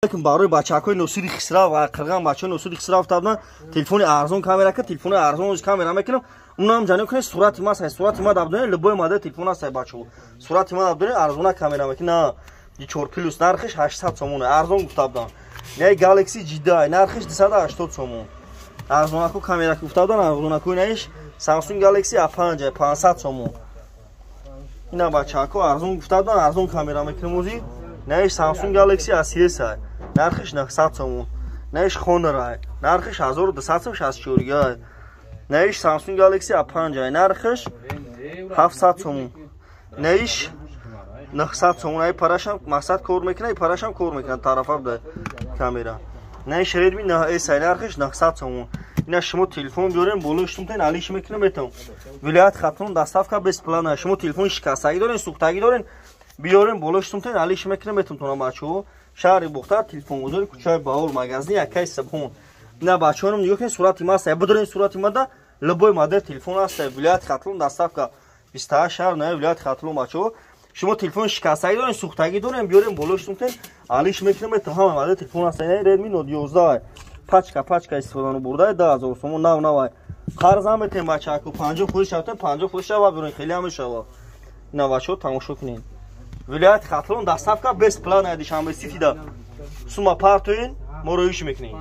برای بچه‌های نوسری خسرا و قرغان بچه‌های نوسری خسرا افتادن تلفن ارزان کامera که تلفن ارزان از کامera میکنم اونم جانو کنه صورت ما است صورت ما دادن لبوی ماده تلفن است بچه‌ها صورت ما دادن ارزان کامera میکنه نه 4 پلوس نرخش 800 سومونه ارزان گفتادن نه گالاکسی جدا نرخش 280 سومون ارزان کو کامera گفتادن ارزان کو نهش سامسونگ گالاکسی A5 500 سومون اینا بچه‌ها ارزان گفتادن ارزان کامera میکنم نهش سامسونگ گالاکسی A7 نرخش 900 سومون نهش خونر نرخش 1264 نهش سامسونگ گالاکسی A5 نرخش 700 سومون نهش 900 سومون ای پاراشم مقصد کار میکنه ای پاراشم کار میکنه طرفا به کامera نهش ردمی 9S نرخش 900 سومون اینا شما تلفن بیارین بولوشتون تن علیش میکنه میتون ولایت خطون دستافکا بیس پلان شما تلفن شکستگی دارین سوختگی دارین بیارین بولوشتون تن علیش میکنه میتون تو بچه‌ها شهر بختار تلفن گذاری کوچه باول مغازه یکی سبون نه بچه‌ها میگه که صورت ما است بدرین صورت ما ده لبوی مادر تلفن است ولایت خطون دستافکا 28 شهر نه ولایت خطون بچه‌ها شما تلفن شکستگی دارین سوختگی دارین بیارین بولوشتون تن علیش میکنه میتون هم مادر تلفن است نه ردمی نوت 11 پاچکا استفاده برده 10000 سوم نه قرض هم میتین بچه‌ها 50 خودش شوته 50 خودش و برین خیلی هم شوا نه بچه‌ها تماشا کنین ولایت خطلون دستافکا بیس پلان ادیشان به سیتی دا سوما پارتوین مرویش میکنین